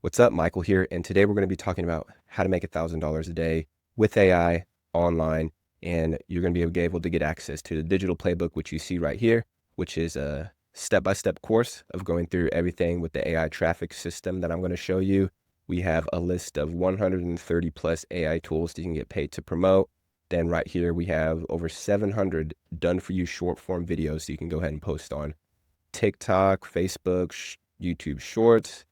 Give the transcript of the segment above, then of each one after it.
What's up, Michael here, and today we're going to be talking about how to make $1,000 a day with AI online, and you're going to be able to get access to the digital playbook, which you see right here, which is a step-by-step course of going through everything with the AI traffic system that I'm going to show you. We have a list of 130 plus AI tools that you can get paid to promote. Then right here, we have over 700 done-for-you short-form videos so you can go ahead and post on TikTok, Facebook, YouTube Shorts.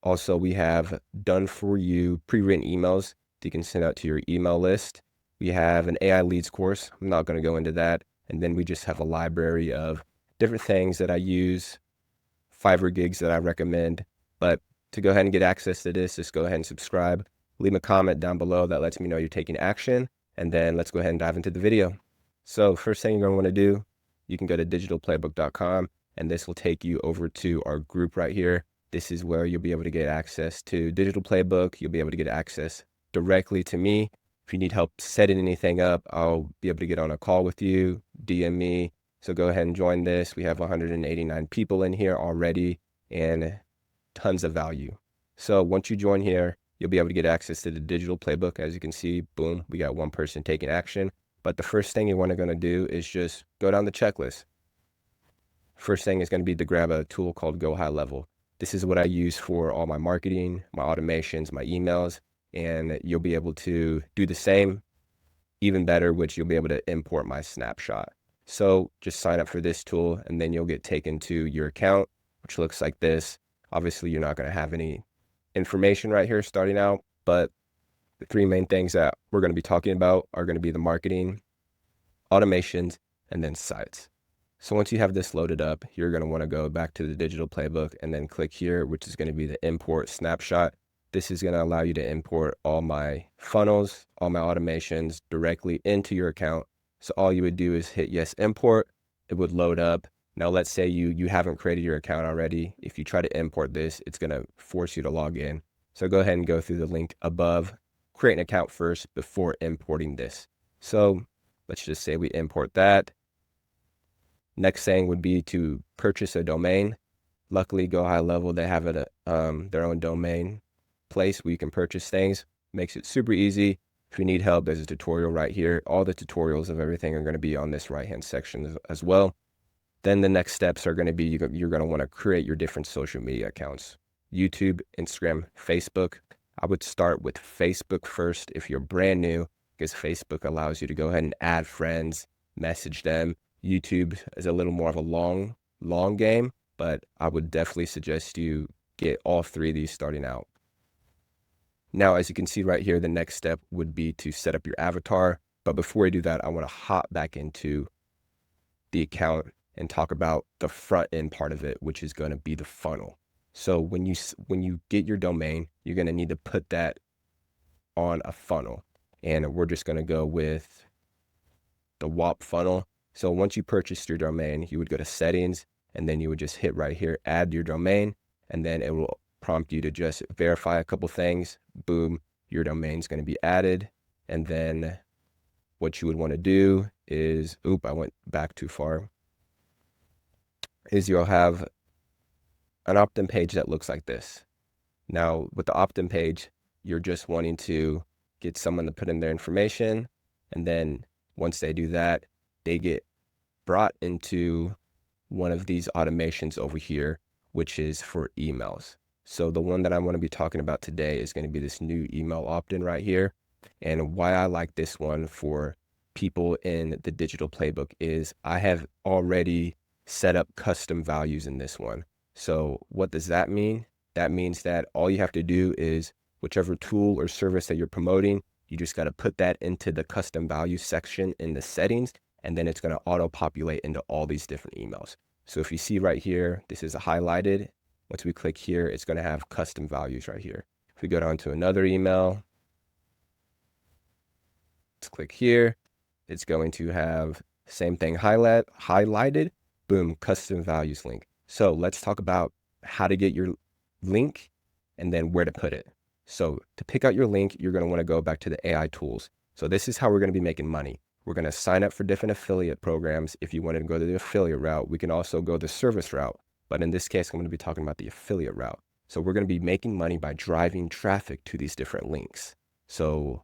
Also, we have done for you pre-written emails that you can send out to your email list. We have an AI leads course. I'm not going to go into that. And then we just have a library of different things that I use, Fiverr gigs that I recommend. But to go ahead and get access to this, just go ahead and subscribe. Leave a comment down below that lets me know you're taking action. And then let's go ahead and dive into the video. So first thing you're going to want to do, you can go to digitalplaybook.com, and this will take you over to our group right here. This is where you'll be able to get access to Digital Playbook. You'll be able to get access directly to me. If you need help setting anything up, I'll be able to get on a call with you, DM me. So go ahead and join this. We have 189 people in here already and tons of value. So once you join here, you'll be able to get access to the Digital Playbook. As you can see, boom, we got one person taking action. But the first thing you want to do is just go down the checklist. First thing is going to be to grab a tool called Go High Level. This is what I use for all my marketing, my automations, my emails, and you'll be able to do the same, even better, which you'll be able to import my snapshot. So just sign up for this tool, and then you'll get taken to your account, which looks like this. Obviously, you're not going to have any information right here starting out, but the three main things that we're going to be talking about are going to be the marketing, automations, and then sites. So once you have this loaded up, you're going to want to go back to the digital playbook and then click here, which is going to be the import snapshot. This is going to allow you to import all my funnels, all my automations directly into your account. So all you would do is hit yes, import. It would load up. Now, let's say you haven't created your account already. If you try to import this, it's going to force you to log in. So go ahead and go through the link above, create an account first before importing this. So let's just say we import that. Next thing would be to purchase a domain. Luckily, Go High Level, they have their own domain place where you can purchase things. Makes it super easy. If you need help, there's a tutorial right here. All the tutorials of everything are going to be on this right-hand section as well. Then the next steps are going to be you're going to want to create your different social media accounts. YouTube, Instagram, Facebook. I would start with Facebook first if you're brand new, because Facebook allows you to go ahead and add friends, message them. YouTube is a little more of a long game, but I would definitely suggest you get all three of these starting out. Now, as you can see right here, the next step would be to set up your avatar. But before I do that, I want to hop back into the account and talk about the front end part of it, which is going to be the funnel. So when you get your domain, you're going to need to put that on a funnel. And we're just going to go with the WAP funnel. So once you purchased your domain, you would go to settings, and then you would just hit right here, add your domain, and then it will prompt you to just verify a couple things. Boom, your domain is going to be added. And then what you would want to do is, I went back too far, is you'll have an opt-in page that looks like this. Now, with the opt-in page, you're just wanting to get someone to put in their information, and then once they do that, they get brought into one of these automations over here, which is for emails. So the one that I want to be talking about today is going to be this new email opt-in right here. And why I like this one for people in the digital playbook is I have already set up custom values in this one. So what does that mean? That means that all you have to do is whichever tool or service that you're promoting, you just got to put that into the custom value section in the settings, and then it's going to auto-populate into all these different emails. So if you see right here, this is highlighted. Once we click here, it's going to have custom values right here. If we go down to another email, let's click here. It's going to have same thing highlighted, boom, custom values link. So let's talk about how to get your link and then where to put it. So to pick out your link, you're going to want to go back to the AI tools. So this is how we're going to be making money. We're going to sign up for different affiliate programs. If you wanted to go the affiliate route, we can also go the service route. But in this case, I'm going to be talking about the affiliate route. So we're going to be making money by driving traffic to these different links. So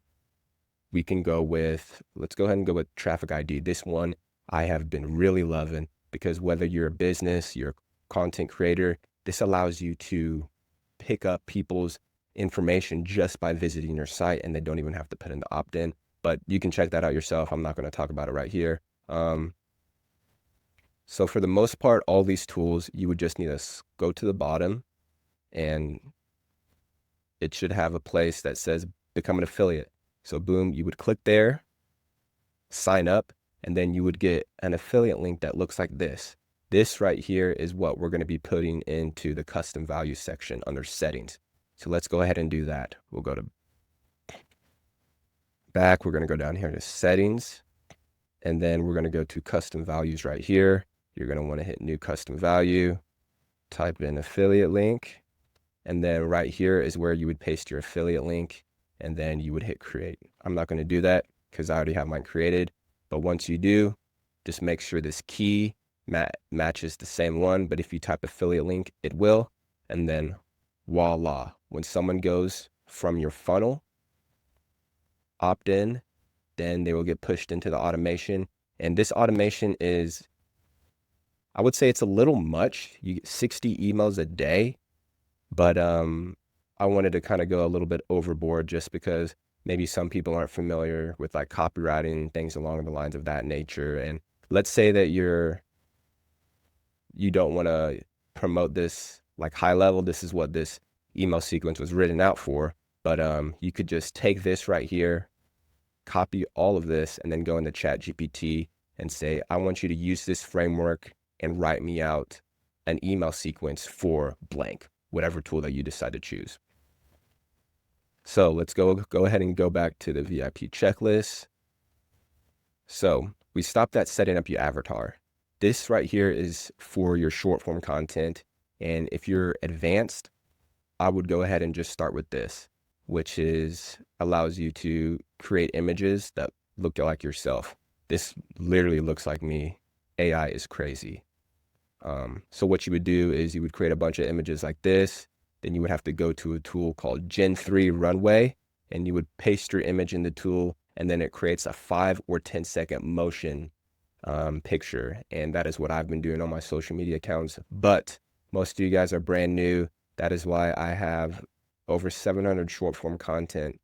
we can go with, let's go ahead and go with traffic ID. This one I have been really loving because whether you're a business, you're a content creator, this allows you to pick up people's information just by visiting your site, and they don't even have to put in the opt-in, but you can check that out yourself. I'm not going to talk about it right here. So for the most part, all these tools, you would just need to go to the bottom, and it should have a place that says become an affiliate. So boom, you would click there, sign up, and then you would get an affiliate link that looks like this. This right here is what we're going to be putting into the custom values section under settings. So let's go ahead and do that. We'll go to back. We're going to go down here to settings, and then we're going to go to custom values right here. You're going to want to hit new custom value, type in affiliate link, and then right here is where you would paste your affiliate link, and then you would hit create. I'm not going to do that because I already have mine created, but once you do, just make sure this key matches the same one. But if you type affiliate link, it will, and then voila, when someone goes from your funnel opt in, then they will get pushed into the automation. And this automation is, I would say it's a little much. You get 60 emails a day, but I wanted to kind of go a little bit overboard just because maybe some people aren't familiar with like copywriting, things along the lines of that nature. And let's say that you don't want to promote this like high level. This is what this email sequence was written out for. But you could just take this right here, copy all of this, and then go into ChatGPT and say, I want you to use this framework and write me out an email sequence for blank, whatever tool that you decide to choose. So let's go ahead and go back to the VIP checklist. So we stopped at setting up your avatar. This right here is for your short form content. And if you're advanced, I would go ahead and just start with this, which allows you to create images that look like yourself. This literally looks like me. AI is crazy. So what you would do is you would create a bunch of images like this. Then you would have to go to a tool called Gen 3 Runway, and you would paste your image in the tool, and then it creates a 5 or 10 second motion picture. And that is what I've been doing on my social media accounts. But most of you guys are brand new. That is why I have over 700 short form content,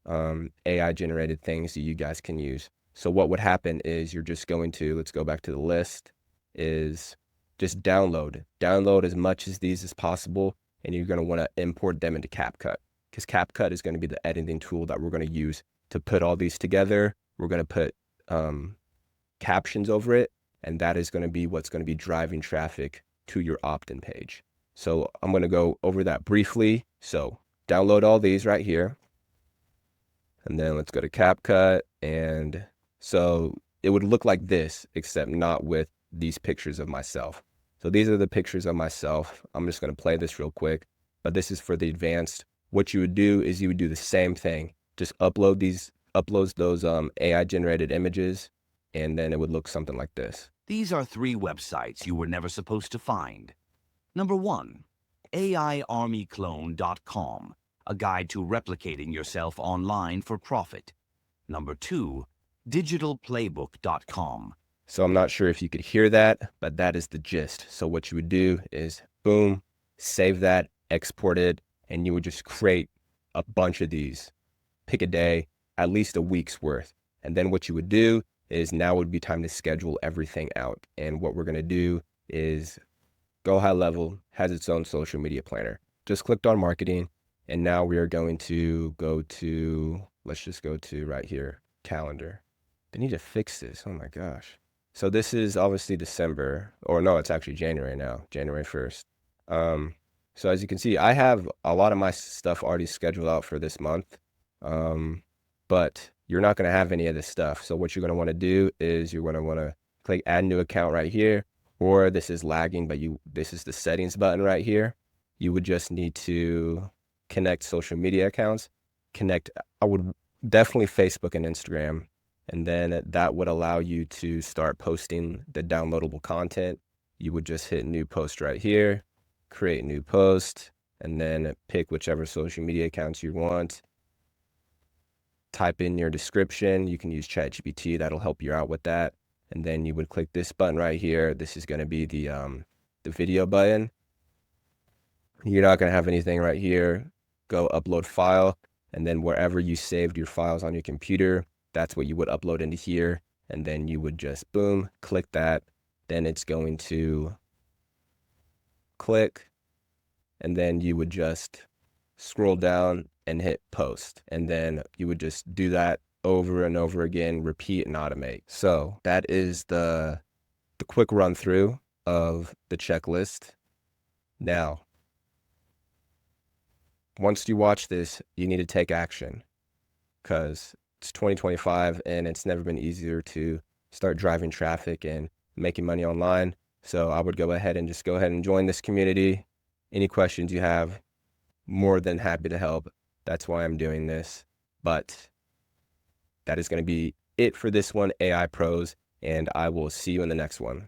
AI generated things that you guys can use. So what would happen is you're just going to, let's go back to the list, is just download as much of these as possible. And you're going to want to import them into CapCut, because CapCut is going to be the editing tool that we're going to use to put all these together. We're going to put captions over it, and that is going to be what's going to be driving traffic to your opt-in page. So I'm going to go over that briefly. So download all these right here, and then let's go to CapCut. And so it would look like this, except not with these pictures of myself. So these are the pictures of myself. I'm just going to play this real quick, but this is for the advanced. What you would do is you would do the same thing. Just upload those AI generated images, and then it would look something like this. These are 3 websites you were never supposed to find. Number 1, AIArmyClone.com, a guide to replicating yourself online for profit. Number 2, DigitalPlaybook.com. So I'm not sure if you could hear that, but that is the gist. So what you would do is, boom, save that, export it, and you would just create a bunch of these. Pick a day, at least a week's worth. And then what you would do is now would be time to schedule everything out. And what we're going to do is Go High Level has its own social media planner. Just clicked on marketing, and now we are going to go to, let's just go to right here, calendar. They need to fix this. Oh my gosh. So this is obviously December, or no, it's actually January now, January 1st. So as you can see, I have a lot of my stuff already scheduled out for this month, but you're not going to have any of this stuff. So what you're going to want to do is you're going to want to click add new account right here, or this is lagging, but this is the settings button right here. You would just need to connect social media accounts, I would definitely Facebook and Instagram. And then that would allow you to start posting the downloadable content. You would just hit new post right here, create new post, and then pick whichever social media accounts you want. Type in your description. You can use ChatGPT. That'll help you out with that. And then you would click this button right here. This is going to be the video button. You're not going to have anything right here. Go upload file, and then wherever you saved your files on your computer, that's what you would upload into here. And then you would just boom, click that. Then it's going to click, and then you would just scroll down and hit post. And then you would just do that over and over again, repeat and automate. So that is the quick run through of the checklist. Now, once you watch this, you need to take action, because it's 2025 and it's never been easier to start driving traffic and making money online. So I would go ahead and join this community. Any questions you have, more than happy to help. That's why I'm doing this. But that is going to be it for this one, AI Pros, and I will see you in the next one.